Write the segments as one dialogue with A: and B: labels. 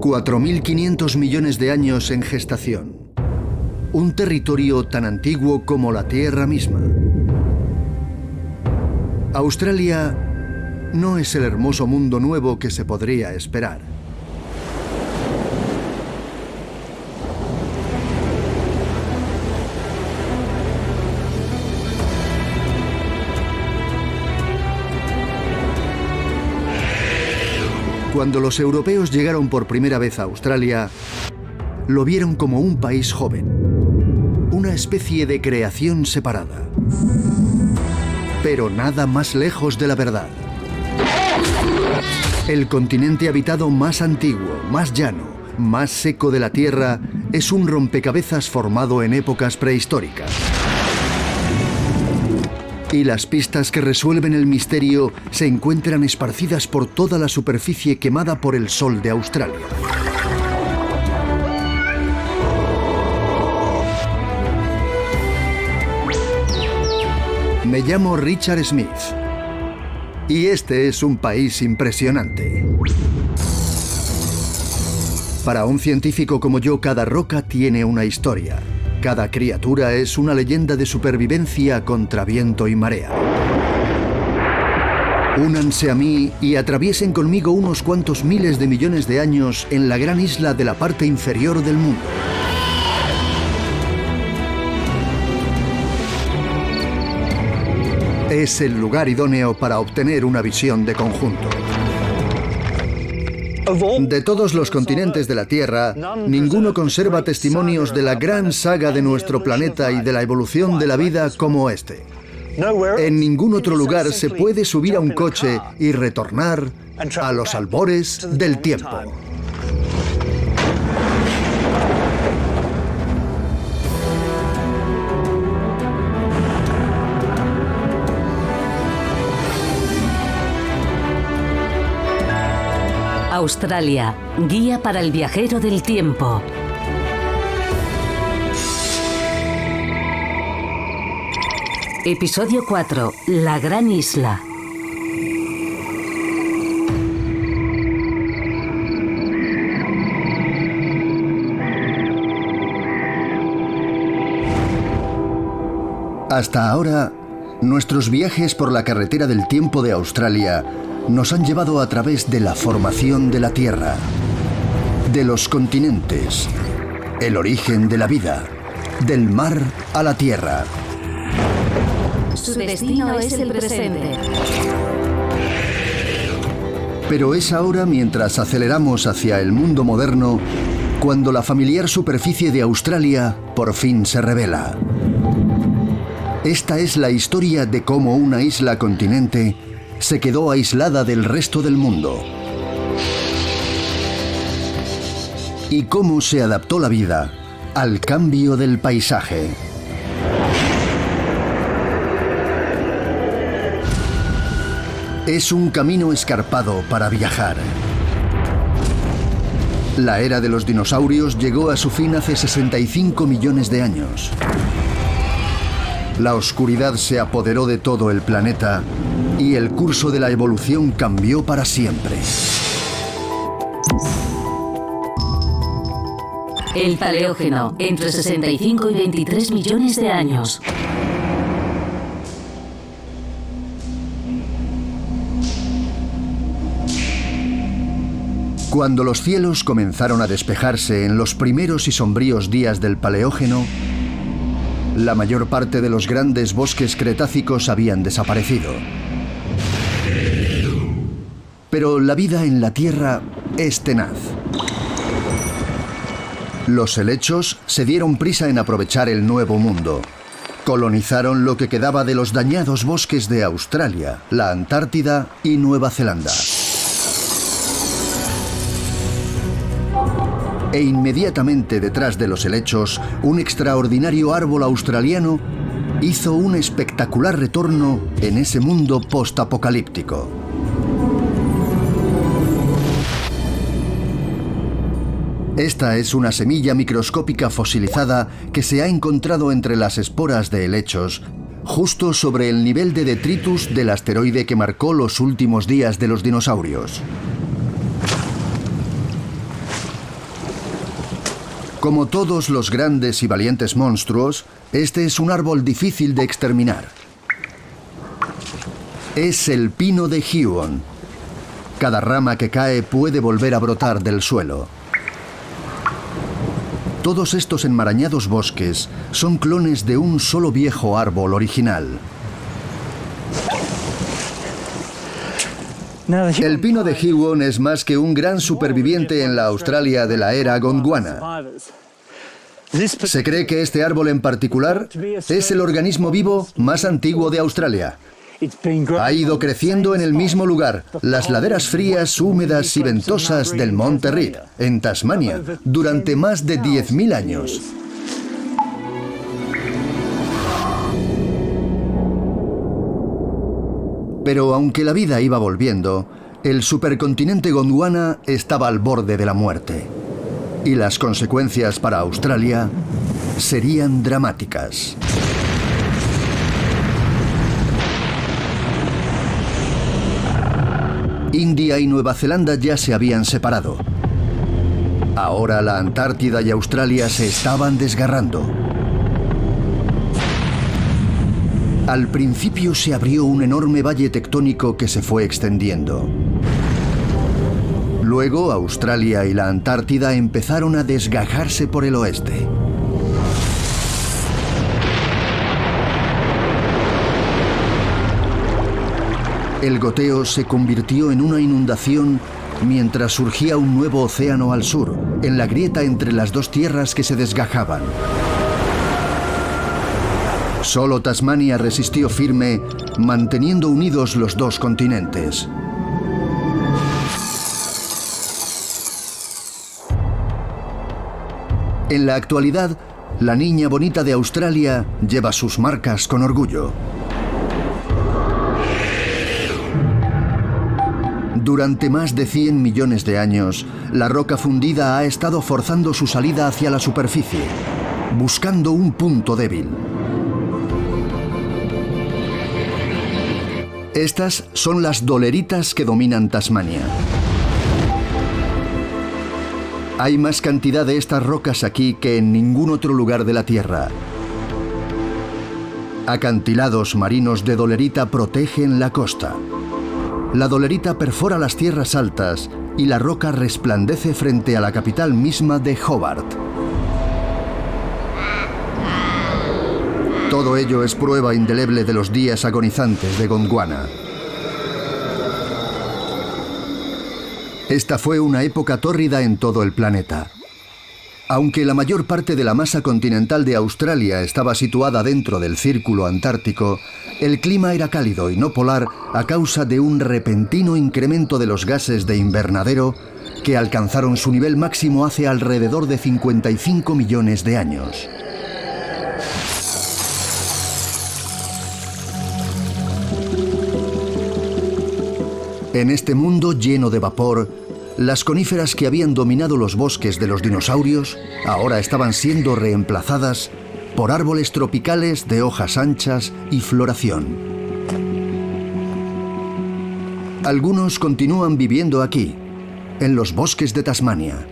A: 4.500 millones de años en gestación. Un territorio tan antiguo como la Tierra misma. Australia no es el hermoso mundo nuevo que se podría esperar. Cuando los europeos llegaron por primera vez a Australia, lo vieron como un país joven, una especie de creación separada. Pero nada más lejos de la verdad. El continente habitado más antiguo, más llano, más seco de la Tierra es un rompecabezas formado en épocas prehistóricas. Y las pistas que resuelven el misterio se encuentran esparcidas por toda la superficie quemada por el sol de Australia. Me llamo Richard Smith y este es un país impresionante. Para un científico como yo, cada roca tiene una historia. Cada criatura es una leyenda de supervivencia contra viento y marea. Únanse a mí y atraviesen conmigo unos cuantos miles de millones de años en la gran isla de la parte inferior del mundo. Es el lugar idóneo para obtener una visión de conjunto. De todos los continentes de la Tierra, ninguno conserva testimonios de la gran saga de nuestro planeta y de la evolución de la vida como este. En ningún otro lugar se puede subir a un coche y retornar a los albores del tiempo.
B: Australia, guía para el viajero del tiempo. Episodio 4. La Gran Isla.
A: Hasta ahora, nuestros viajes por la carretera del tiempo de Australia nos han llevado a través de la formación de la Tierra, de los continentes, el origen de la vida, del mar a la Tierra.
B: Su destino es el presente.
A: Pero es ahora, mientras aceleramos hacia el mundo moderno, cuando la familiar superficie de Australia por fin se revela. Esta es la historia de cómo una isla-continente se quedó aislada del resto del mundo. Y cómo se adaptó la vida al cambio del paisaje. Es un camino escarpado para viajar. La era de los dinosaurios llegó a su fin hace 65 millones de años. La oscuridad se apoderó de todo el planeta y el curso de la evolución cambió para siempre.
B: El Paleógeno, entre 65 y 23 millones de años.
A: Cuando los cielos comenzaron a despejarse en los primeros y sombríos días del Paleógeno, la mayor parte de los grandes bosques cretácicos habían desaparecido. Pero la vida en la Tierra es tenaz. Los helechos se dieron prisa en aprovechar el nuevo mundo. Colonizaron lo que quedaba de los dañados bosques de Australia, la Antártida y Nueva Zelanda. E inmediatamente detrás de los helechos, un extraordinario árbol australiano hizo un espectacular retorno en ese mundo postapocalíptico. Esta es una semilla microscópica fosilizada que se ha encontrado entre las esporas de helechos, justo sobre el nivel de detritus del asteroide que marcó los últimos días de los dinosaurios. Como todos los grandes y valientes monstruos, este es un árbol difícil de exterminar. Es el pino de Huon. Cada rama que cae puede volver a brotar del suelo. Todos estos enmarañados bosques son clones de un solo viejo árbol original. El pino de Huon es más que un gran superviviente en la Australia de la era Gondwana. Se cree que este árbol en particular es el organismo vivo más antiguo de Australia. Ha ido creciendo en el mismo lugar, las laderas frías, húmedas y ventosas del Monte Reid, en Tasmania, durante más de 10.000 años. Pero aunque la vida iba volviendo, el supercontinente Gondwana estaba al borde de la muerte. Y las consecuencias para Australia serían dramáticas. India y Nueva Zelanda ya se habían separado. Ahora la Antártida y Australia se estaban desgarrando. Al principio se abrió un enorme valle tectónico que se fue extendiendo. Luego Australia y la Antártida empezaron a desgajarse por el oeste. El goteo se convirtió en una inundación mientras surgía un nuevo océano al sur, en la grieta entre las dos tierras que se desgajaban. Solo Tasmania resistió firme, manteniendo unidos los dos continentes. En la actualidad, la niña bonita de Australia lleva sus marcas con orgullo. Durante más de 100 millones de años, la roca fundida ha estado forzando su salida hacia la superficie, buscando un punto débil. Estas son las doleritas que dominan Tasmania. Hay más cantidad de estas rocas aquí que en ningún otro lugar de la Tierra. Acantilados marinos de dolerita protegen la costa. La dolerita perfora las tierras altas y la roca resplandece frente a la capital misma de Hobart. Todo ello es prueba indeleble de los días agonizantes de Gondwana. Esta fue una época tórrida en todo el planeta. Aunque la mayor parte de la masa continental de Australia estaba situada dentro del círculo antártico, el clima era cálido y no polar a causa de un repentino incremento de los gases de invernadero que alcanzaron su nivel máximo hace alrededor de 55 millones de años. En este mundo lleno de vapor, las coníferas que habían dominado los bosques de los dinosaurios ahora estaban siendo reemplazadas por árboles tropicales de hojas anchas y floración. Algunos continúan viviendo aquí, en los bosques de Tasmania.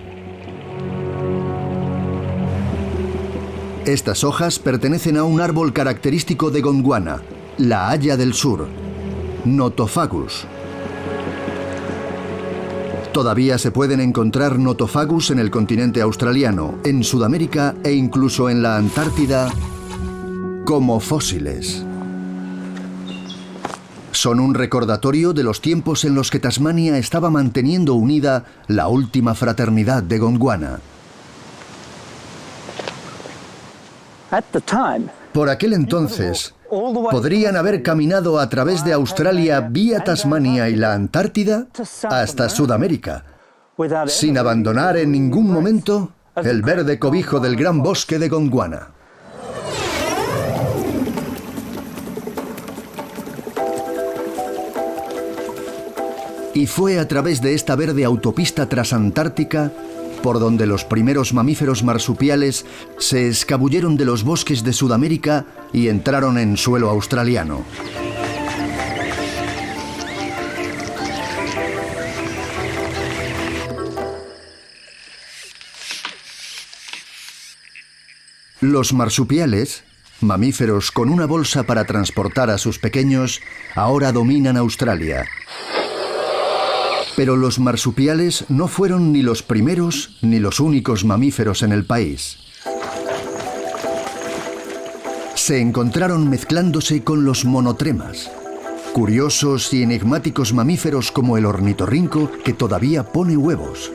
A: Estas hojas pertenecen a un árbol característico de Gondwana, la haya del sur, Notophagus. Todavía se pueden encontrar Notophagus en el continente australiano, en Sudamérica e incluso en la Antártida como fósiles. Son un recordatorio de los tiempos en los que Tasmania estaba manteniendo unida la última fraternidad de Gondwana. Por aquel entonces, podrían haber caminado a través de Australia vía Tasmania y la Antártida hasta Sudamérica, sin abandonar en ningún momento el verde cobijo del gran bosque de Gondwana. Y fue a través de esta verde autopista transantártica por donde los primeros mamíferos marsupiales se escabulleron de los bosques de Sudamérica y entraron en suelo australiano. Los marsupiales, mamíferos con una bolsa para transportar a sus pequeños, ahora dominan Australia. Pero los marsupiales no fueron ni los primeros ni los únicos mamíferos en el país. Se encontraron mezclándose con los monotremas, curiosos y enigmáticos mamíferos como el ornitorrinco que todavía pone huevos.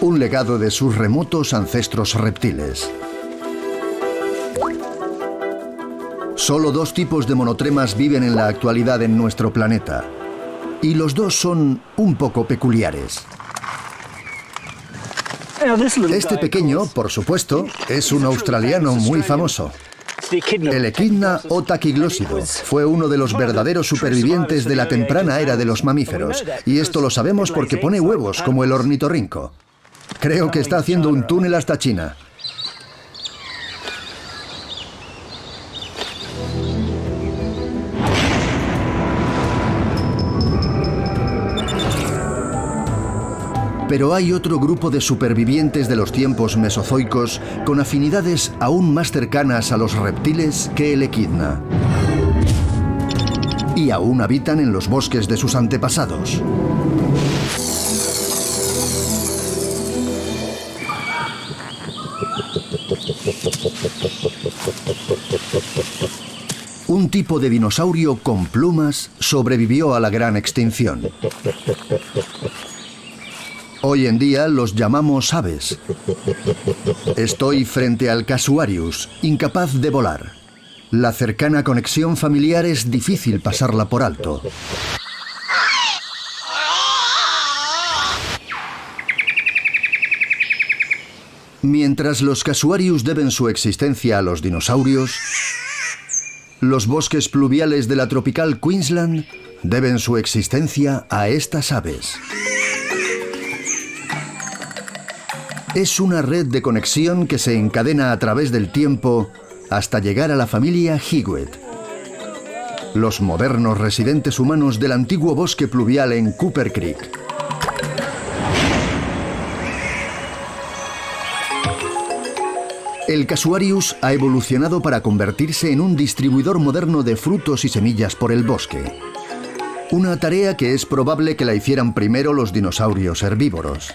A: Un legado de sus remotos ancestros reptiles. Solo 2 tipos de monotremas viven en la actualidad en nuestro planeta. Y los 2 son un poco peculiares. Este pequeño, por supuesto, es un australiano muy famoso. El Echidna otaquiglósido fue uno de los verdaderos supervivientes de la temprana era de los mamíferos. Y esto lo sabemos porque pone huevos como el ornitorrinco. Creo que está haciendo un túnel hasta China. Pero hay otro grupo de supervivientes de los tiempos mesozoicos con afinidades aún más cercanas a los reptiles que el Echidna. Y aún habitan en los bosques de sus antepasados. Un tipo de dinosaurio con plumas sobrevivió a la gran extinción. Hoy en día los llamamos aves. Estoy frente al Casuarius, incapaz de volar. La cercana conexión familiar es difícil pasarla por alto. Mientras los Casuarius deben su existencia a los dinosaurios, los bosques pluviales de la tropical Queensland deben su existencia a estas aves. Es una red de conexión que se encadena a través del tiempo hasta llegar a la familia Higwet, los modernos residentes humanos del antiguo bosque pluvial en Cooper Creek. El Casuarius ha evolucionado para convertirse en un distribuidor moderno de frutos y semillas por el bosque. Una tarea que es probable que la hicieran primero los dinosaurios herbívoros.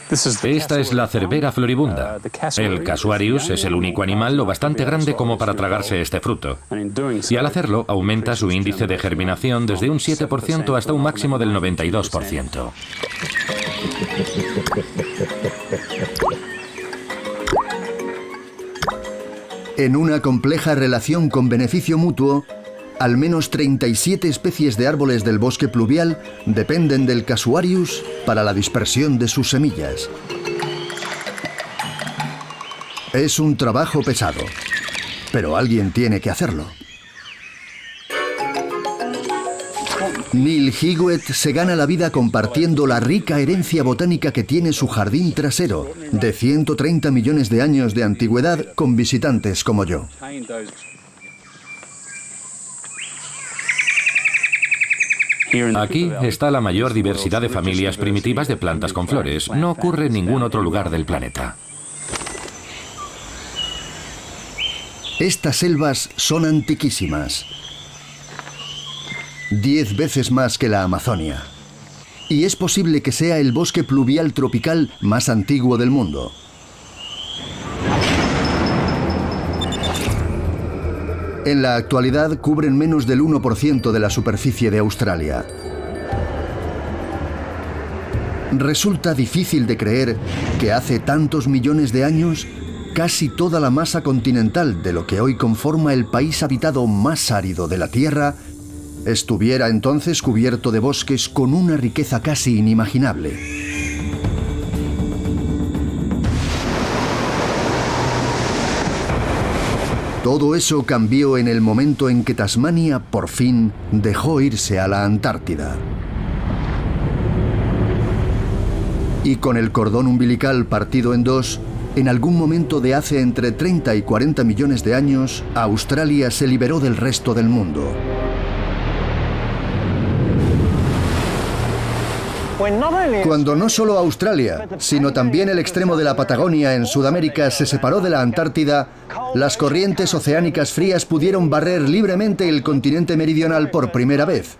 C: Esta es la cerbera floribunda. El Casuarius es el único animal lo bastante grande como para tragarse este fruto. Y al hacerlo, aumenta su índice de germinación desde un 7% hasta un máximo del 92%.
A: En una compleja relación con beneficio mutuo, al menos 37 especies de árboles del bosque pluvial dependen del Casuarius para la dispersión de sus semillas. Es un trabajo pesado, pero alguien tiene que hacerlo. Neil Higwet se gana la vida compartiendo la rica herencia botánica que tiene su jardín trasero, de 130 millones de años de antigüedad, con visitantes como yo.
C: Aquí está la mayor diversidad de familias primitivas de plantas con flores. No ocurre en ningún otro lugar del planeta.
A: Estas selvas son antiquísimas. 10 veces más que la Amazonia. Y es posible que sea el bosque pluvial tropical más antiguo del mundo. En la actualidad cubren menos del 1% de la superficie de Australia. Resulta difícil de creer que hace tantos millones de años, casi toda la masa continental de lo que hoy conforma el país habitado más árido de la Tierra estuviera entonces cubierto de bosques con una riqueza casi inimaginable. Todo eso cambió en el momento en que Tasmania, por fin, dejó irse a la Antártida. Y con el cordón umbilical partido en dos, en algún momento de hace entre 30 y 40 millones de años, Australia se liberó del resto del mundo. Cuando no solo Australia, sino también el extremo de la Patagonia en Sudamérica se separó de la Antártida, las corrientes oceánicas frías pudieron barrer libremente el continente meridional por primera vez.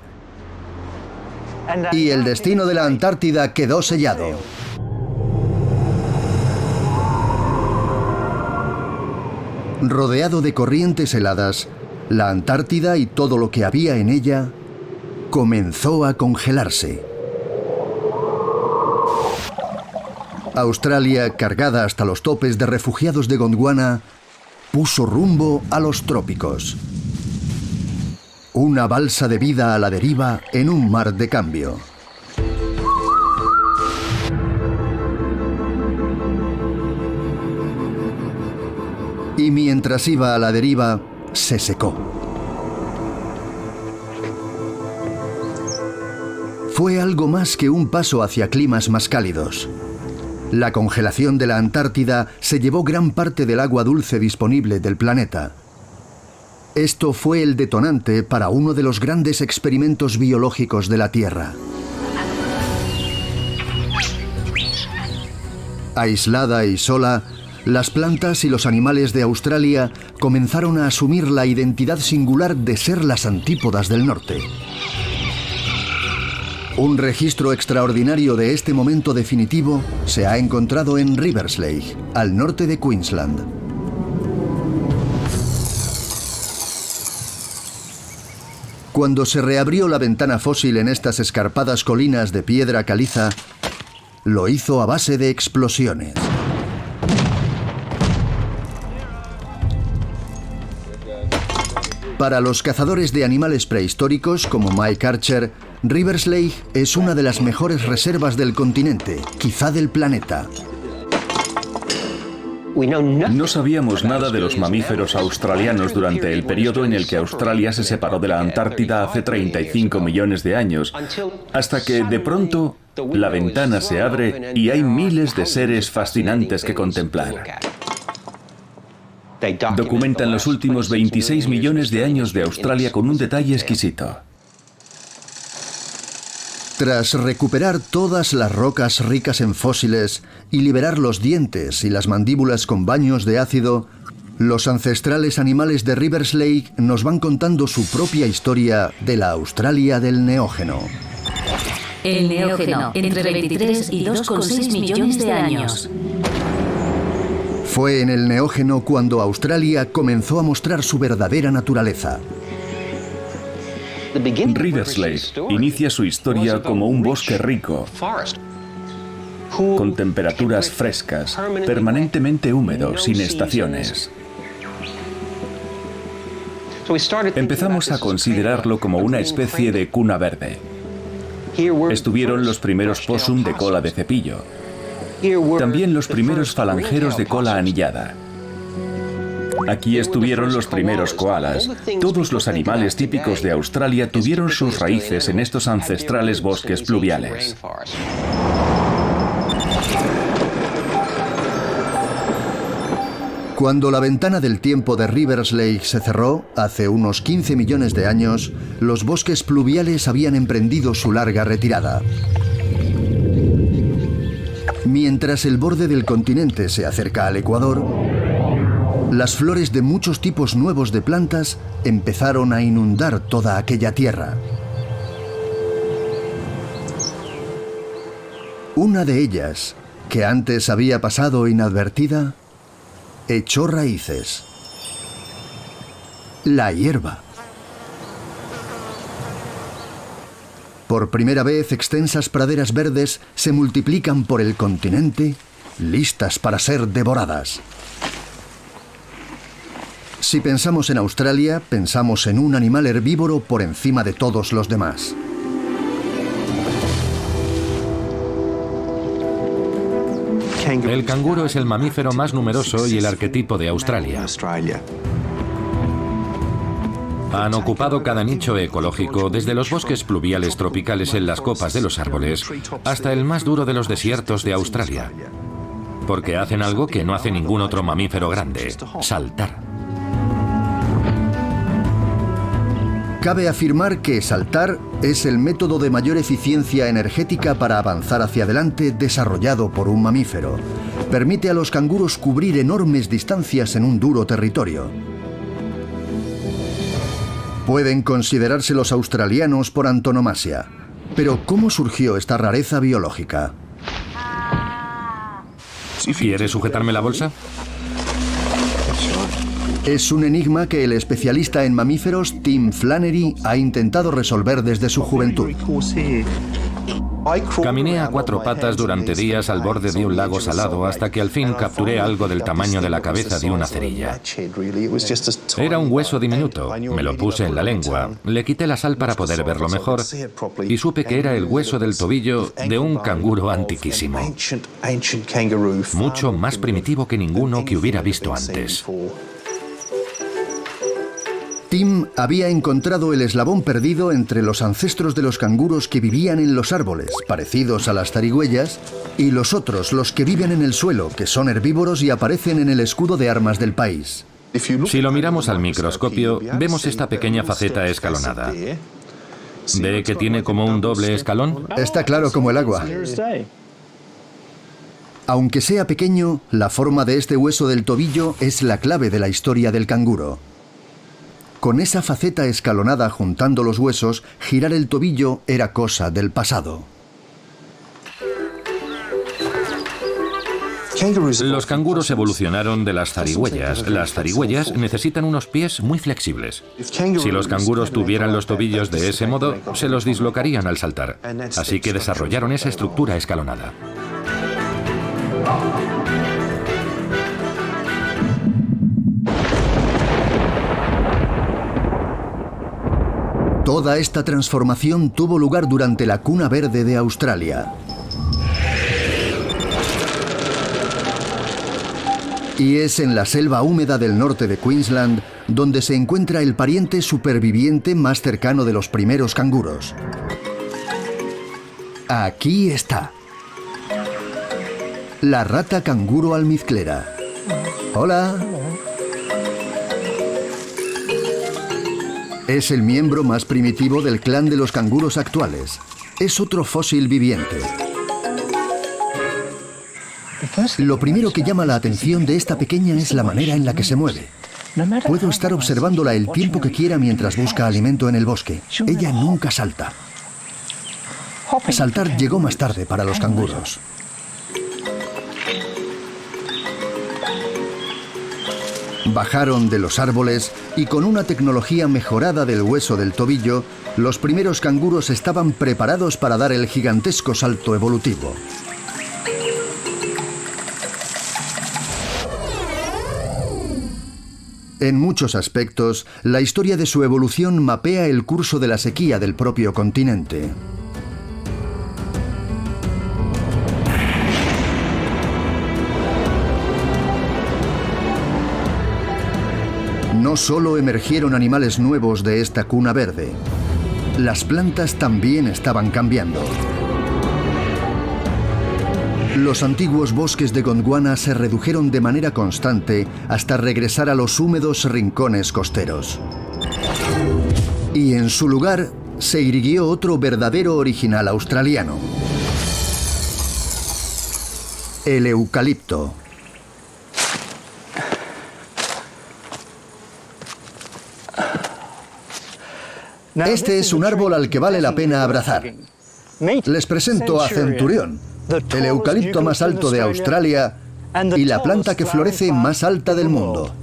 A: Y el destino de la Antártida quedó sellado. Rodeado de corrientes heladas, la Antártida y todo lo que había en ella comenzó a congelarse. Australia, cargada hasta los topes de refugiados de Gondwana, puso rumbo a los trópicos. Una balsa de vida a la deriva en un mar de cambio. Y mientras iba a la deriva, se secó. Fue algo más que un paso hacia climas más cálidos. La congelación de la Antártida se llevó gran parte del agua dulce disponible del planeta. Esto fue el detonante para uno de los grandes experimentos biológicos de la Tierra. Aislada y sola, las plantas y los animales de Australia comenzaron a asumir la identidad singular de ser las antípodas del norte. Un registro extraordinario de este momento definitivo se ha encontrado en Rivers Lake, al norte de Queensland. Cuando se reabrió la ventana fósil en estas escarpadas colinas de piedra caliza, lo hizo a base de explosiones. Para los cazadores de animales prehistóricos como Mike Archer, Rivers Lake es una de las mejores reservas del continente, quizá del planeta.
D: No sabíamos nada de los mamíferos australianos durante el periodo en el que Australia se separó de la Antártida hace 35 millones de años, hasta que, de pronto, la ventana se abre y hay miles de seres fascinantes que contemplar. Documentan los últimos 26 millones de años de Australia con un detalle exquisito.
A: Tras recuperar todas las rocas ricas en fósiles y liberar los dientes y las mandíbulas con baños de ácido, los ancestrales animales de Rivers Lake nos van contando su propia historia de la Australia del Neógeno.
B: El Neógeno, entre 23 y 2,6 millones de años.
A: Fue en el Neógeno cuando Australia comenzó a mostrar su verdadera naturaleza.
D: Rivers Lake inicia su historia como un bosque rico, con temperaturas frescas, permanentemente húmedo, sin estaciones. Empezamos a considerarlo como una especie de cuna verde. Estuvieron los primeros possum de cola de cepillo. También los primeros falangeros de cola anillada. Aquí estuvieron los primeros koalas. Todos los animales típicos de Australia tuvieron sus raíces en estos ancestrales bosques pluviales.
A: Cuando la ventana del tiempo de Rivers Lake se cerró, hace unos 15 millones de años, los bosques pluviales habían emprendido su larga retirada. Mientras el borde del continente se acerca al Ecuador, las flores de muchos tipos nuevos de plantas empezaron a inundar toda aquella tierra. Una de ellas, que antes había pasado inadvertida, echó raíces. La hierba. Por primera vez, extensas praderas verdes se multiplican por el continente, listas para ser devoradas. Si pensamos en Australia, pensamos en un animal herbívoro por encima de todos los demás.
C: El canguro es el mamífero más numeroso y el arquetipo de Australia. Han ocupado cada nicho ecológico, desde los bosques pluviales tropicales en las copas de los árboles hasta el más duro de los desiertos de Australia. Porque hacen algo que no hace ningún otro mamífero grande: saltar.
A: Cabe afirmar que saltar es el método de mayor eficiencia energética para avanzar hacia adelante desarrollado por un mamífero. Permite a los canguros cubrir enormes distancias en un duro territorio. Pueden considerarse los australianos por antonomasia. Pero ¿cómo surgió esta rareza biológica?
C: ¿Quieres sujetarme la bolsa?
A: Es un enigma que el especialista en mamíferos Tim Flannery ha intentado resolver desde su juventud.
C: Caminé a 4 patas durante días al borde de un lago salado hasta que al fin capturé algo del tamaño de la cabeza de una cerilla. Era un hueso diminuto, me lo puse en la lengua, le quité la sal para poder verlo mejor y supe que era el hueso del tobillo de un canguro antiquísimo, mucho más primitivo que ninguno que hubiera visto antes.
A: Tim había encontrado el eslabón perdido entre los ancestros de los canguros que vivían en los árboles, parecidos a las zarigüeyas, y los otros, los que viven en el suelo, que son herbívoros y aparecen en el escudo de armas del país.
C: Si lo miramos al microscopio, vemos esta pequeña faceta escalonada. ¿Ve que tiene como un doble escalón?
A: Está claro como el agua. Aunque sea pequeño, la forma de este hueso del tobillo es la clave de la historia del canguro. Con esa faceta escalonada juntando los huesos, girar el tobillo era cosa del pasado.
C: Los canguros evolucionaron de las zarigüeyas. Las zarigüeyas necesitan unos pies muy flexibles. Si los canguros tuvieran los tobillos de ese modo, se los dislocarían al saltar. Así que desarrollaron esa estructura escalonada.
A: Toda esta transformación tuvo lugar durante la Cuna Verde de Australia. Y es en la selva húmeda del norte de Queensland donde se encuentra el pariente superviviente más cercano de los primeros canguros. Aquí está. La rata canguro almizclera. Hola. Es el miembro más primitivo del clan de los canguros actuales. Es otro fósil viviente. Lo primero que llama la atención de esta pequeña es la manera en la que se mueve. Puedo estar observándola el tiempo que quiera mientras busca alimento en el bosque. Ella nunca salta. Saltar llegó más tarde para los canguros. Bajaron de los árboles y con una tecnología mejorada del hueso del tobillo, los primeros canguros estaban preparados para dar el gigantesco salto evolutivo. En muchos aspectos, la historia de su evolución mapea el curso de la sequía del propio continente. No solo emergieron animales nuevos de esta cuna verde, las plantas también estaban cambiando. Los antiguos bosques de Gondwana se redujeron de manera constante hasta regresar a los húmedos rincones costeros. Y en su lugar se irguió otro verdadero original australiano: el eucalipto. Este es un árbol al que vale la pena abrazar. Les presento a Centurión, el eucalipto más alto de Australia y la planta que florece más alta del mundo.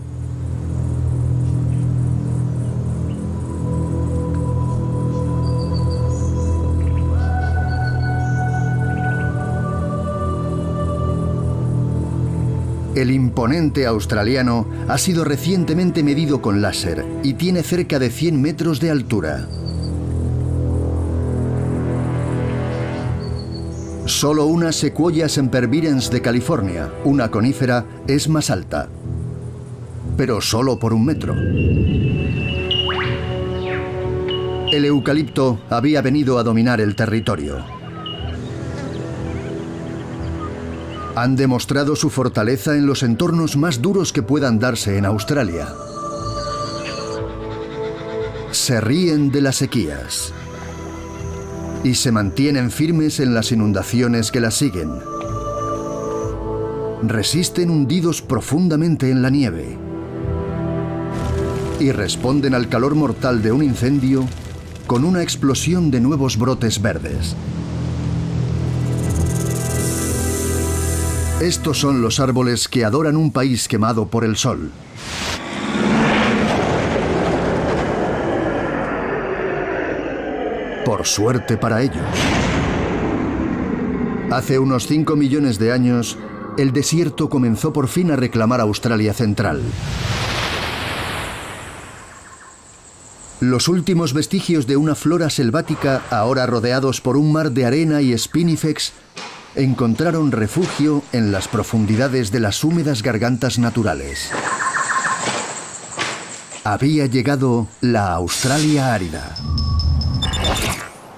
A: El imponente australiano ha sido recientemente medido con láser y tiene cerca de 100 metros de altura. Solo una Sequoia sempervirens de California, una conífera, es más alta, pero solo por 1 metro. El eucalipto había venido a dominar el territorio. Han demostrado su fortaleza en los entornos más duros que puedan darse en Australia. Se ríen de las sequías y se mantienen firmes en las inundaciones que las siguen. Resisten hundidos profundamente en la nieve y responden al calor mortal de un incendio con una explosión de nuevos brotes verdes. Estos son los árboles que adoran un país quemado por el sol. Por suerte para ellos. Hace unos 5 millones de años, el desierto comenzó por fin a reclamar Australia Central. Los últimos vestigios de una flora selvática, ahora rodeados por un mar de arena y spinifex, encontraron refugio en las profundidades de las húmedas gargantas naturales. Había llegado la Australia árida.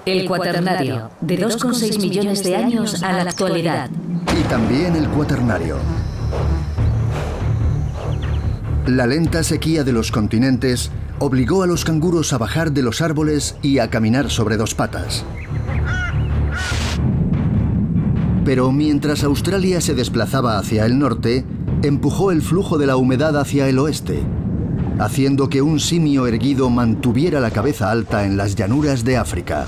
B: El Cuaternario, de 2,6 millones de años a la actualidad.
A: Y también el Cuaternario. La lenta sequía de los continentes obligó a los canguros a bajar de los árboles y a caminar sobre dos patas. Pero mientras Australia se desplazaba hacia el norte, empujó el flujo de la humedad hacia el oeste, haciendo que un simio erguido mantuviera la cabeza alta en las llanuras de África.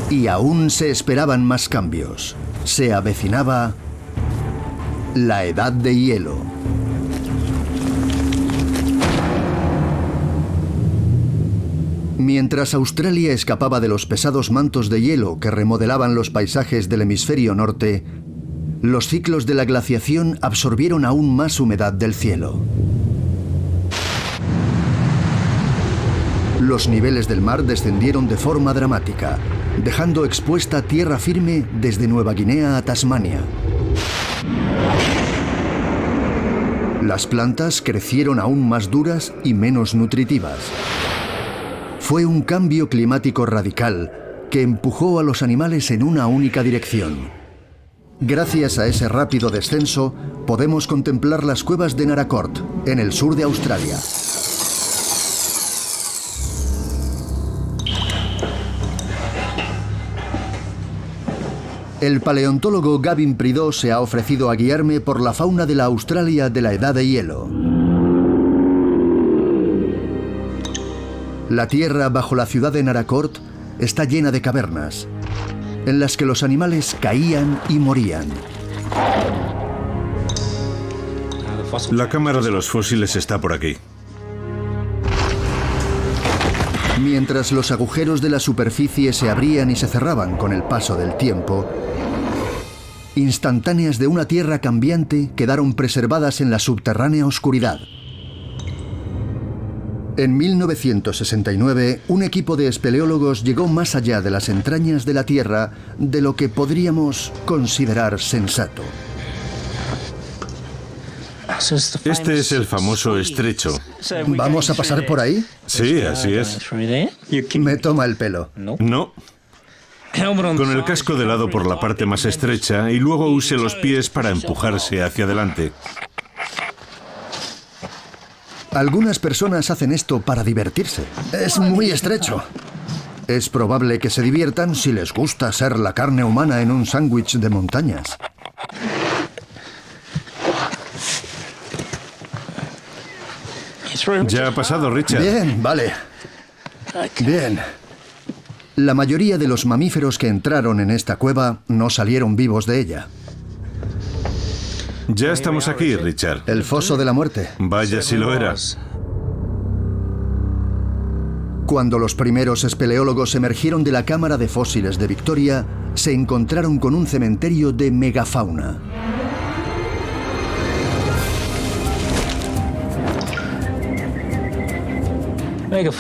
A: Y aún se esperaban más cambios. Se avecinaba la Edad de Hielo. Mientras Australia escapaba de los pesados mantos de hielo que remodelaban los paisajes del hemisferio norte, los ciclos de la glaciación absorbieron aún más humedad del cielo. Los niveles del mar descendieron de forma dramática, dejando expuesta tierra firme desde Nueva Guinea a Tasmania. Las plantas crecieron aún más duras y menos nutritivas. Fue un cambio climático radical que empujó a los animales en una única dirección. Gracias a ese rápido descenso, podemos contemplar las cuevas de Naracoorte, en el sur de Australia. El paleontólogo Gavin Prideaux se ha ofrecido a guiarme por la fauna de la Australia de la Edad de Hielo. La tierra bajo la ciudad de Naracoorte está llena de cavernas, en las que los animales caían y morían.
E: La cámara de los fósiles está por aquí.
A: Mientras los agujeros de la superficie se abrían y se cerraban con el paso del tiempo, instantáneas de una tierra cambiante quedaron preservadas en la subterránea oscuridad. En 1969, un equipo de espeleólogos llegó más allá de las entrañas de la Tierra de lo que podríamos considerar sensato.
E: Este es el famoso estrecho.
A: ¿Vamos a pasar por ahí?
E: Sí, así es.
A: Me toma el pelo.
E: No. Con el casco de lado por la parte más estrecha y luego use los pies para empujarse hacia adelante.
A: Algunas personas hacen esto para divertirse. Es muy estrecho. Es probable que se diviertan si les gusta ser la carne humana en un sándwich de montañas.
E: Ya ha pasado, Richard.
A: Bien, vale. Bien. La mayoría de los mamíferos que entraron en esta cueva no salieron vivos de ella.
E: Ya estamos aquí, Richard.
A: El foso de la muerte.
E: Vaya si lo era.
A: Cuando los primeros espeleólogos emergieron de la cámara de fósiles de Victoria, se encontraron con un cementerio de megafauna.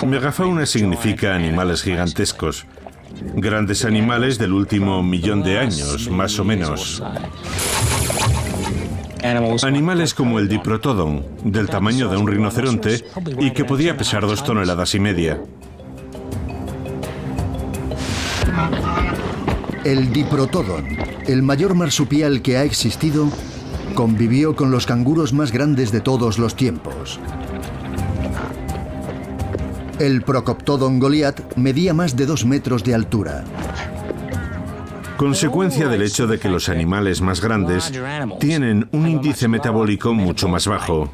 E: Megafauna significa animales gigantescos. Grandes animales del último millón de años, más o menos. Animales como el Diprotodon, del tamaño de un rinoceronte y que podía pesar 2,5 toneladas. El
A: Diprotodon, el mayor marsupial que ha existido, Convivió con los canguros más grandes de todos los tiempos. El Procoptodon Goliath medía más de 2 metros de altura.
E: Consecuencia del hecho de que los animales más grandes tienen un índice metabólico mucho más bajo,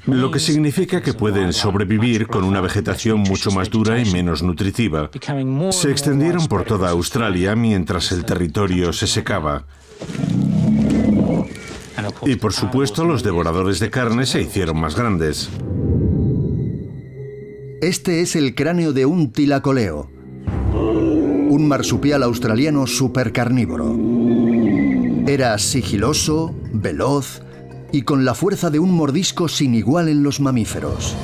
E: lo que significa que pueden sobrevivir con una vegetación mucho más dura y menos nutritiva. Se extendieron por toda Australia mientras el territorio se secaba. Y por supuesto, los devoradores de carne se hicieron más grandes.
A: Este es el cráneo de un tilacoleo, un marsupial australiano supercarnívoro. Era sigiloso, veloz y con la fuerza de un mordisco sin igual en los mamíferos.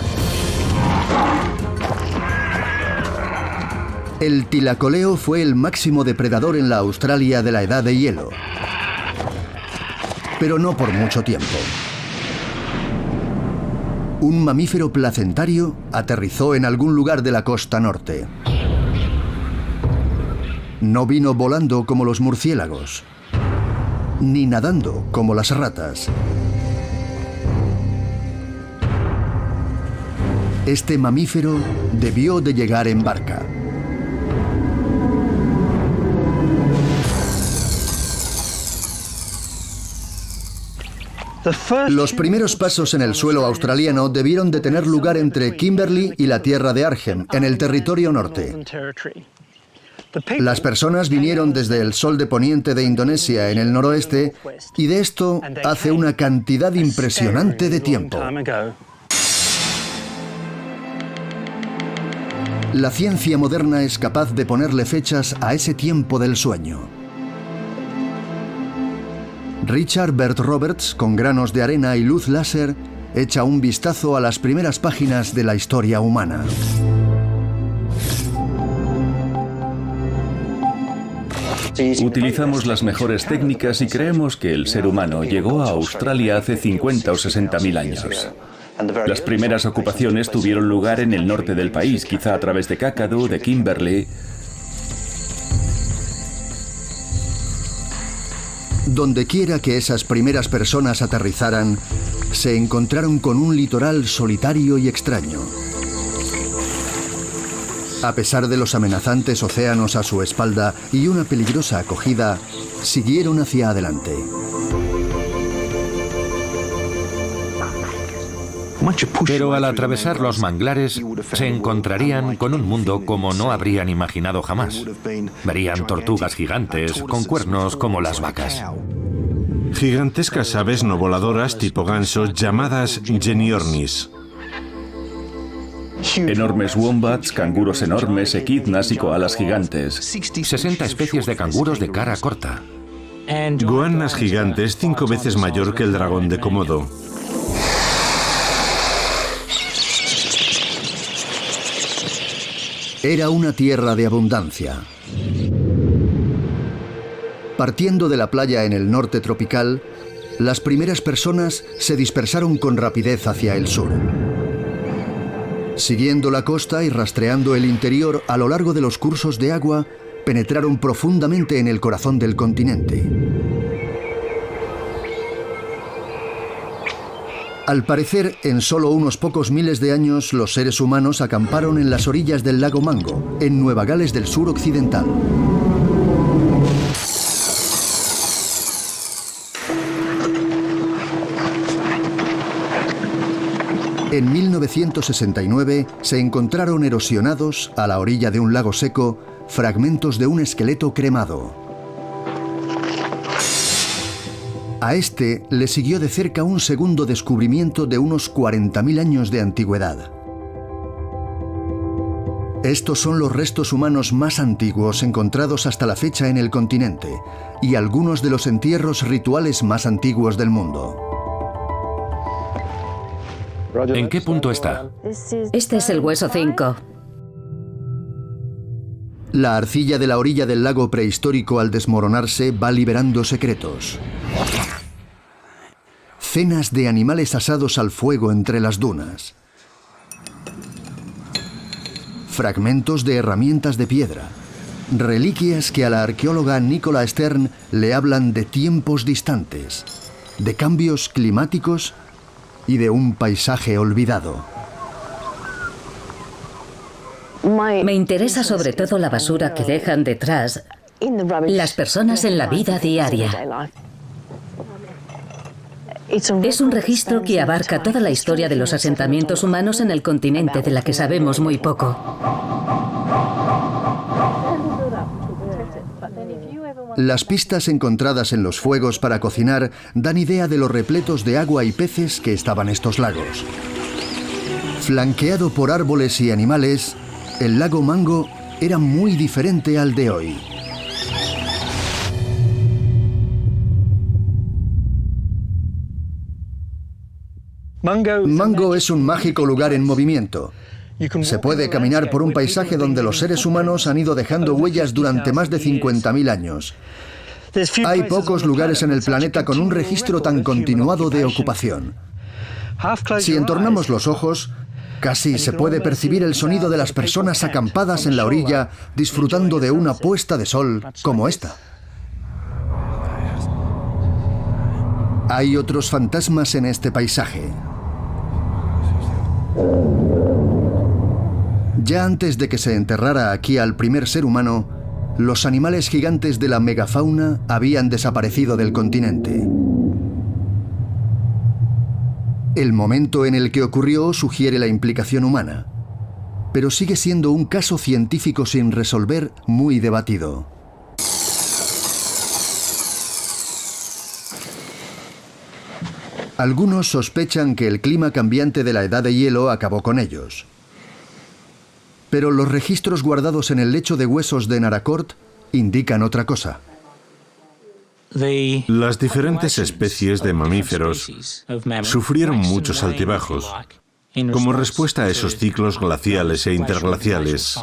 A: El tilacoleo fue el máximo depredador en la Australia de la Edad de Hielo, pero no por mucho tiempo. Un mamífero placentario aterrizó en algún lugar de la costa norte. No vino volando como los murciélagos, ni nadando como las ratas. Este mamífero debió de llegar en barca. Los primeros pasos en el suelo australiano debieron de tener lugar entre Kimberley y la tierra de Arnhem, en el territorio norte. Las personas vinieron desde el sol de poniente de Indonesia en el noroeste, y de esto hace una cantidad impresionante de tiempo. La ciencia moderna es capaz de ponerle fechas a ese tiempo del sueño. Richard Bert Roberts, con granos de arena y luz láser, echa un vistazo a las primeras páginas de la historia humana.
D: Utilizamos las mejores técnicas y creemos que el ser humano llegó a Australia hace 50 o 60.000 años. Las primeras ocupaciones tuvieron lugar en el norte del país, quizá a través de Kakadu, de Kimberley.
A: Donde quiera que esas primeras personas aterrizaran, se encontraron con un litoral solitario y extraño. A pesar de los amenazantes océanos a su espalda y una peligrosa acogida, siguieron hacia adelante.
C: Pero al atravesar los manglares, se encontrarían con un mundo como no habrían imaginado jamás. Verían tortugas gigantes con cuernos como las vacas.
E: Gigantescas aves no voladoras tipo gansos llamadas geniornis.
D: Enormes wombats, canguros enormes, equidnas y koalas gigantes.
C: 60 especies de canguros de cara corta.
E: Goannas gigantes 5 veces mayor que el dragón de Komodo.
A: Era una tierra de abundancia. Partiendo de la playa en el norte tropical, las primeras personas se dispersaron con rapidez hacia el sur. Siguiendo la costa y rastreando el interior a lo largo de los cursos de agua, penetraron profundamente en el corazón del continente. Al parecer, en solo unos pocos miles de años, los seres humanos acamparon en las orillas del lago Mango, en Nueva Gales del Sur occidental. En 1969 se encontraron erosionados, a la orilla de un lago seco, fragmentos de un esqueleto cremado. A este le siguió de cerca un segundo descubrimiento de unos 40.000 años de antigüedad. Estos son los restos humanos más antiguos encontrados hasta la fecha en el continente y algunos de los entierros rituales más antiguos del mundo.
C: ¿En qué punto está?
B: Este es el hueso 5.
A: La arcilla de la orilla del lago prehistórico al desmoronarse va liberando secretos. Cenas de animales asados al fuego entre las dunas. Fragmentos de herramientas de piedra. Reliquias que a la arqueóloga Nicola Stern le hablan de tiempos distantes. de cambios climáticos y de un paisaje olvidado.
B: Me interesa sobre todo la basura que dejan detrás las personas en la vida diaria. Es un registro que abarca toda la historia de los asentamientos humanos en el continente, de la que sabemos muy poco.
A: Las pistas encontradas en los fuegos para cocinar dan idea de los repletos de agua y peces que estaban estos lagos. Flanqueado por árboles y animales, el lago Mango era muy diferente al de hoy. Mango es un mágico lugar en movimiento. Se puede caminar por un paisaje donde los seres humanos han ido dejando huellas durante más de 50.000 años. Hay pocos lugares en el planeta con un registro tan continuado de ocupación. Si entornamos los ojos, casi se puede percibir el sonido de las personas acampadas en la orilla, disfrutando de una puesta de sol como esta. Hay otros fantasmas en este paisaje. Ya antes de que se enterrara aquí al primer ser humano, los animales gigantes de la megafauna habían desaparecido del continente. El momento en el que ocurrió sugiere la implicación humana, pero sigue siendo un caso científico sin resolver muy debatido. Algunos sospechan que el clima cambiante de la edad de hielo acabó con ellos. Pero los registros guardados en el lecho de huesos de Naracoorte indican otra cosa.
E: Las diferentes especies de mamíferos sufrieron muchos altibajos como respuesta a esos ciclos glaciales e interglaciales.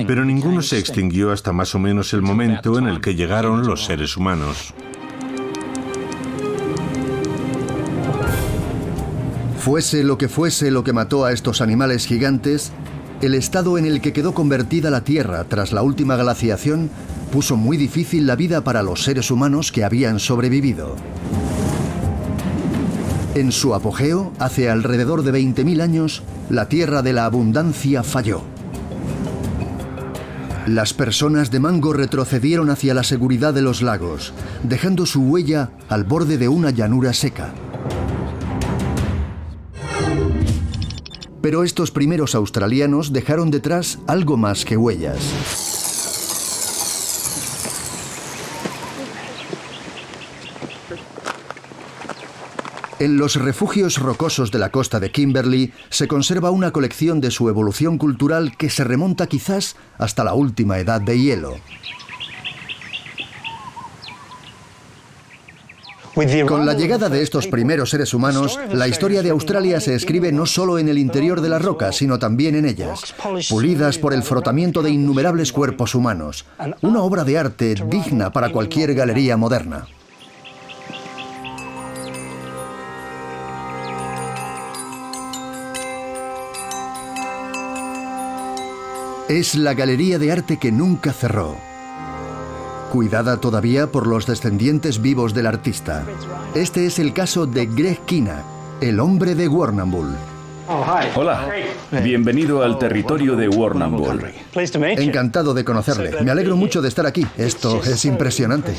E: Pero ninguno se extinguió hasta más o menos el momento en el que llegaron los seres humanos.
A: Fuese lo que mató a estos animales gigantes, el estado en el que quedó convertida la Tierra tras la última glaciación puso muy difícil la vida para los seres humanos que habían sobrevivido. En su apogeo, hace alrededor de 20.000 años, la Tierra de la Abundancia falló. Las personas de Mango retrocedieron hacia la seguridad de los lagos, dejando su huella al borde de una llanura seca. Pero estos primeros australianos dejaron detrás algo más que huellas. En los refugios rocosos de la costa de Kimberley se conserva una colección de su evolución cultural que se remonta quizás hasta la última edad de hielo. Con la llegada de estos primeros seres humanos, la historia de Australia se escribe no solo en el interior de las rocas, sino también en ellas, pulidas por el frotamiento de innumerables cuerpos humanos. Una obra de arte digna para cualquier galería moderna. Es la galería de arte que nunca cerró, cuidada todavía por los descendientes vivos del artista. Este es el caso de Greg Kinnack, el hombre de Warrnambool.
D: Hola, bienvenido al territorio de Warrnambool.
A: Encantado de conocerle. Me alegro mucho de estar aquí. Esto es impresionante.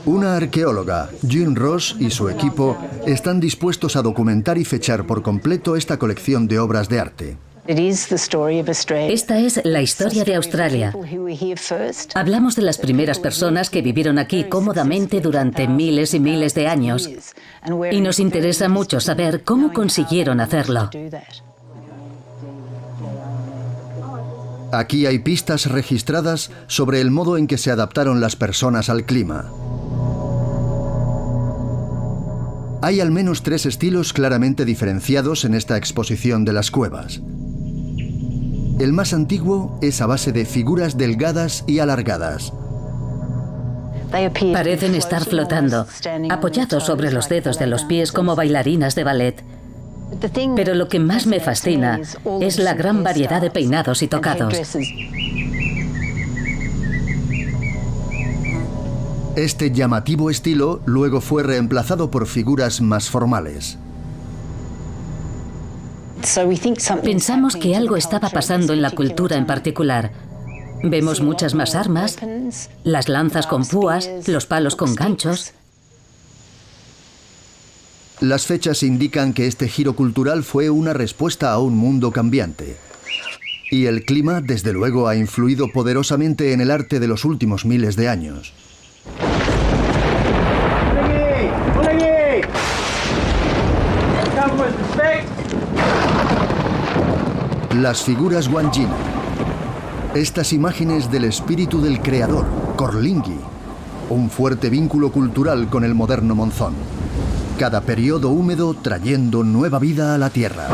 A: Una arqueóloga, Jean Ross, y su equipo están dispuestos a documentar y fechar por completo esta colección de obras de arte.
B: Esta es la historia de Australia. Hablamos de las primeras personas que vivieron aquí cómodamente durante miles y miles de años. Y nos interesa mucho saber cómo consiguieron hacerlo.
A: Aquí hay pistas registradas sobre el modo en que se adaptaron las personas al clima. Hay al menos 3 estilos claramente diferenciados en esta exposición de las cuevas. El más antiguo es a base de figuras delgadas y alargadas.
B: Parecen estar flotando, apoyados sobre los dedos de los pies como bailarinas de ballet. Pero lo que más me fascina es la gran variedad de peinados y tocados.
A: Este llamativo estilo luego fue reemplazado por figuras más formales.
B: Pensamos que algo estaba pasando en la cultura en particular. Vemos muchas más armas, las lanzas con púas, los palos con ganchos.
A: Las fechas indican que este giro cultural fue una respuesta a un mundo cambiante. Y el clima, desde luego, ha influido poderosamente en el arte de los últimos miles de años. Las figuras Wandjina. Estas imágenes del espíritu del creador, Korlingi. Un fuerte vínculo cultural con el moderno monzón. Cada periodo húmedo trayendo nueva vida a la tierra.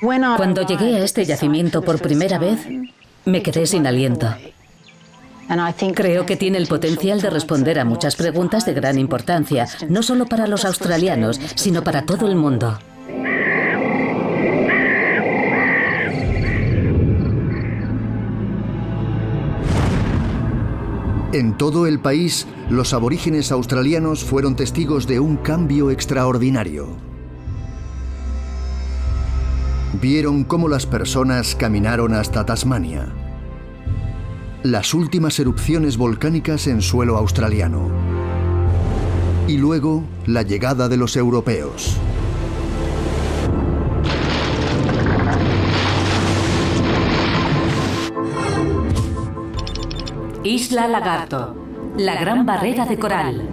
B: Cuando llegué a este yacimiento por primera vez, me quedé sin aliento. Creo que tiene el potencial de responder a muchas preguntas de gran importancia, no solo para los australianos, sino para todo el mundo.
A: En todo el país, los aborígenes australianos fueron testigos de un cambio extraordinario. Vieron cómo las personas caminaron hasta Tasmania. Las últimas erupciones volcánicas en suelo australiano. Y luego, la llegada de los europeos.
B: Isla Lagarto, la gran barrera de coral.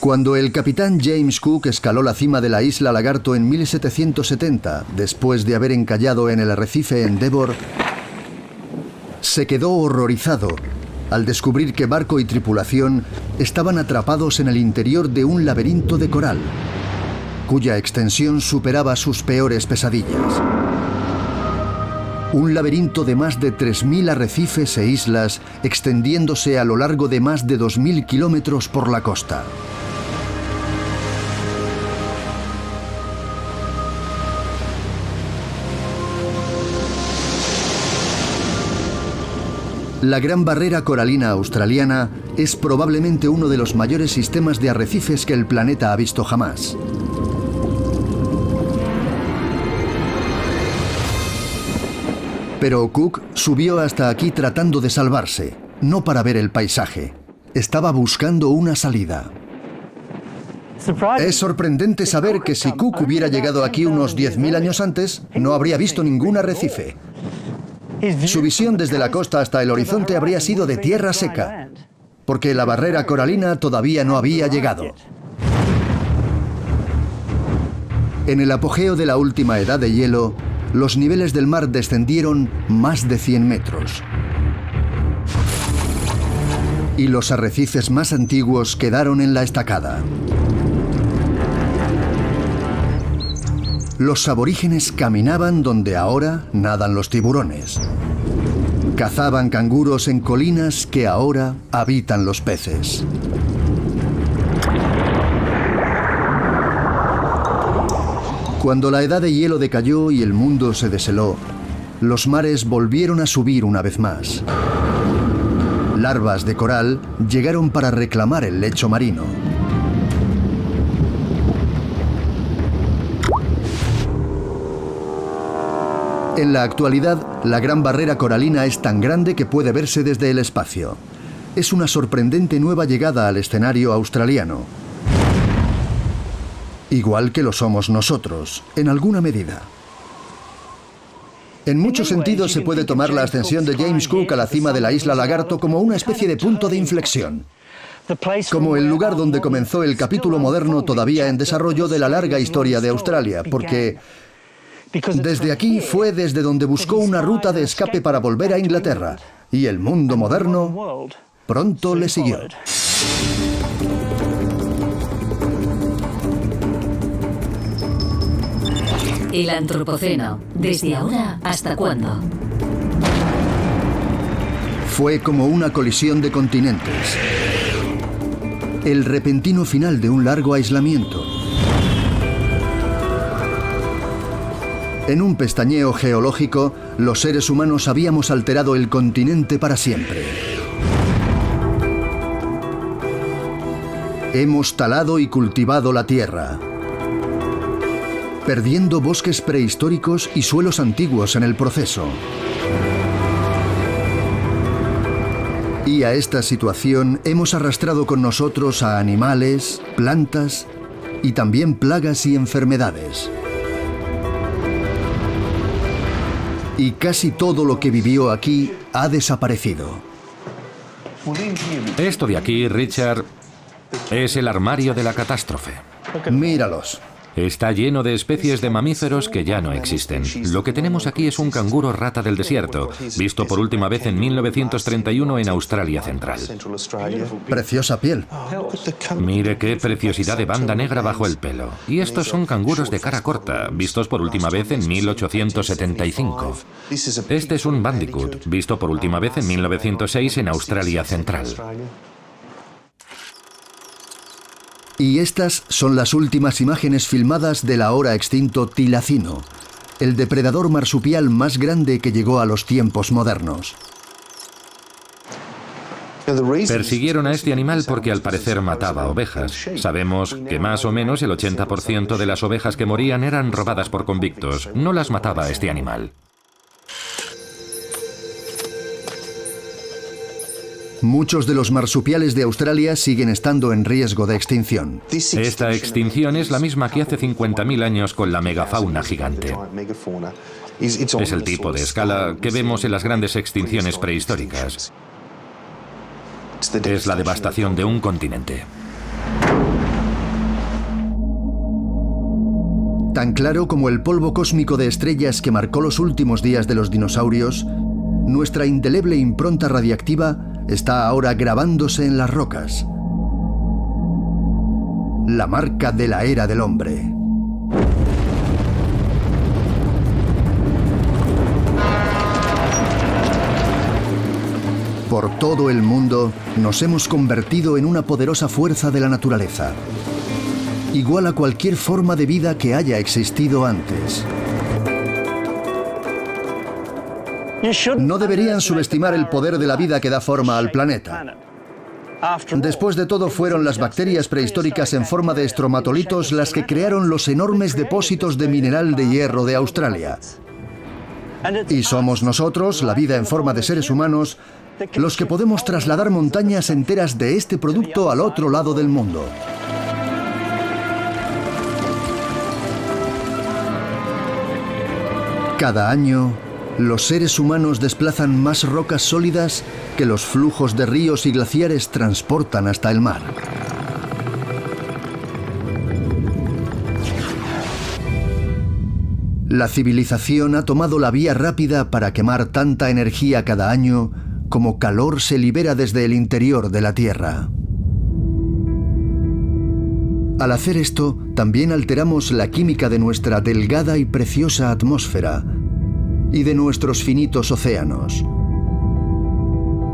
A: Cuando el capitán James Cook escaló la cima de la Isla Lagarto en 1770, después de haber encallado en el arrecife Endeavour, se quedó horrorizado al descubrir que barco y tripulación estaban atrapados en el interior de un laberinto de coral, cuya extensión superaba sus peores pesadillas. Un laberinto de más de 3.000 arrecifes e islas extendiéndose a lo largo de más de 2.000 kilómetros por la costa. La Gran Barrera Coralina Australiana es probablemente uno de los mayores sistemas de arrecifes que el planeta ha visto jamás. Pero Cook subió hasta aquí tratando de salvarse, no para ver el paisaje. Estaba buscando una salida. Es sorprendente saber que si Cook hubiera llegado aquí unos 10.000 años antes, no habría visto ningún arrecife. Su visión desde la costa hasta el horizonte habría sido de tierra seca, porque la barrera coralina todavía no había llegado. En el apogeo de la última edad de hielo, los niveles del mar descendieron más de 100 metros. Y los arrecifes más antiguos quedaron en la estacada. Los aborígenes caminaban donde ahora nadan los tiburones. Cazaban canguros en colinas que ahora habitan los peces. Cuando la edad de hielo decayó y el mundo se desheló, los mares volvieron a subir una vez más. Larvas de coral llegaron para reclamar el lecho marino. En la actualidad, la Gran Barrera Coralina es tan grande que puede verse desde el espacio. Es una sorprendente nueva llegada al escenario australiano. Igual que lo somos nosotros, en alguna medida. En muchos sentidos se puede tomar la ascensión de James Cook a la cima de la Isla Lagarto como una especie de punto de inflexión. Como el lugar donde comenzó el capítulo moderno todavía en desarrollo de la larga historia de Australia, porque desde aquí fue desde donde buscó una ruta de escape para volver a Inglaterra, y el mundo moderno pronto le siguió.
B: El Antropoceno, ¿desde ahora hasta cuándo?
A: Fue como una colisión de continentes. el repentino final de un largo aislamiento. En un pestañeo geológico, los seres humanos habíamos alterado el continente para siempre. Hemos talado y cultivado la tierra, perdiendo bosques prehistóricos y suelos antiguos en el proceso. Y a esta situación hemos arrastrado con nosotros a animales, plantas y también plagas y enfermedades. Y casi todo lo que vivió aquí ha desaparecido.
C: Esto de aquí, Richard, es el armario de la catástrofe.
A: Míralos.
C: Está lleno de especies de mamíferos que ya no existen. Lo que tenemos aquí es un canguro rata del desierto, visto por última vez en 1931 en Australia Central.
A: Preciosa piel.
C: Mire qué preciosidad de banda negra bajo el pelo. Y estos son canguros de cara corta, vistos por última vez en 1875. Este es un bandicoot, visto por última vez en 1906 en Australia Central.
A: Y estas son las últimas imágenes filmadas del ahora extinto tilacino, el depredador marsupial más grande que llegó a los tiempos modernos.
C: Persiguieron a este animal porque al parecer mataba ovejas. Sabemos que más o menos el 80% de las ovejas que morían eran robadas por convictos. No las mataba este animal.
A: Muchos de los marsupiales de Australia siguen estando en riesgo de extinción.
C: Esta extinción es la misma que hace 50.000 años con la megafauna gigante. Es el tipo de escala que vemos en las grandes extinciones prehistóricas. Es la devastación de un continente.
A: Tan claro como el polvo cósmico de estrellas que marcó los últimos días de los dinosaurios, nuestra indeleble impronta radiactiva está ahora grabándose en las rocas. La marca de la era del hombre. Por todo el mundo nos hemos convertido en una poderosa fuerza de la naturaleza, igual a cualquier forma de vida que haya existido antes. No deberían subestimar el poder de la vida que da forma al planeta. Después de todo, fueron las bacterias prehistóricas en forma de estromatolitos las que crearon los enormes depósitos de mineral de hierro de Australia. Y somos nosotros, la vida en forma de seres humanos, los que podemos trasladar montañas enteras de este producto al otro lado del mundo. Cada año, los seres humanos desplazan más rocas sólidas que los flujos de ríos y glaciares transportan hasta el mar. La civilización ha tomado la vía rápida para quemar tanta energía cada año como calor se libera desde el interior de la Tierra. Al hacer esto, también alteramos la química de nuestra delgada y preciosa atmósfera y de nuestros finitos océanos.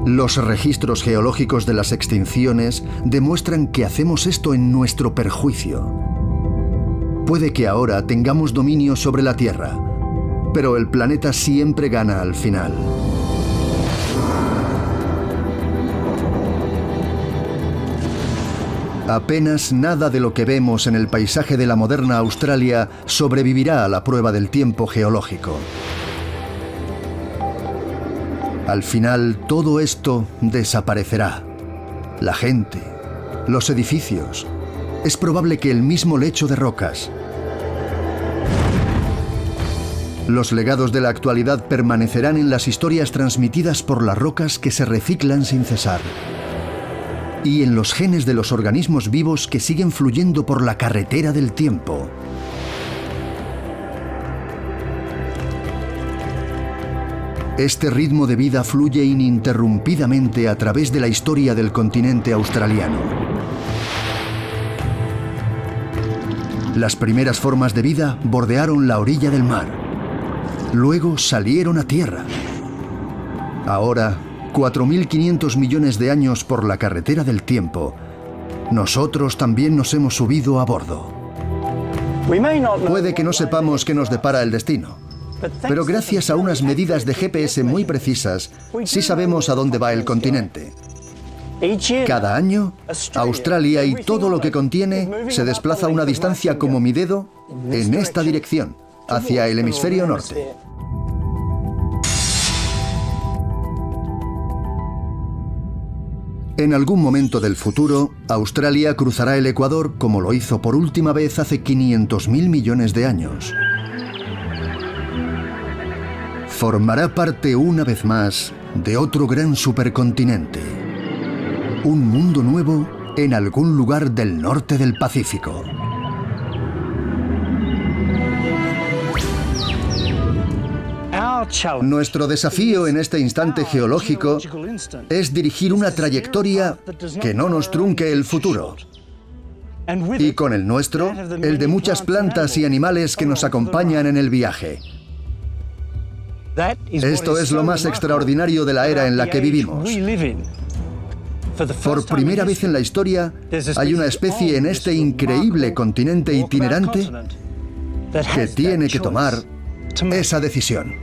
A: Los registros geológicos de las extinciones demuestran que hacemos esto en nuestro perjuicio. Puede que ahora tengamos dominio sobre la Tierra, pero el planeta siempre gana al final. Apenas nada de lo que vemos en el paisaje de la moderna Australia sobrevivirá a la prueba del tiempo geológico. Al final, todo esto desaparecerá. La gente, los edificios, es probable que el mismo lecho de rocas. Los legados de la actualidad permanecerán en las historias transmitidas por las rocas que se reciclan sin cesar. Y en los genes de los organismos vivos que siguen fluyendo por la carretera del tiempo. Este ritmo de vida fluye ininterrumpidamente a través de la historia del continente australiano. Las primeras formas de vida bordearon la orilla del mar. Luego salieron a tierra. Ahora, 4.500 millones de años por la carretera del tiempo, nosotros también nos hemos subido a bordo. Puede que no sepamos qué nos depara el destino, pero gracias a unas medidas de GPS muy precisas, sí sabemos a dónde va el continente. Cada año, Australia y todo lo que contiene se desplaza a una distancia como mi dedo en esta dirección, hacia el hemisferio norte. En algún momento del futuro, Australia cruzará el Ecuador como lo hizo por última vez hace 500.000 millones de años. Formará parte una vez más de otro gran supercontinente. Un mundo nuevo en algún lugar del norte del Pacífico. Nuestro desafío en este instante geológico es dirigir una trayectoria que no nos trunque el futuro. Y con el nuestro, el de muchas plantas y animales que nos acompañan en el viaje. Esto es lo más extraordinario de la era en la que vivimos. Por primera vez en la historia, hay una especie en este increíble continente itinerante que tiene que tomar esa decisión.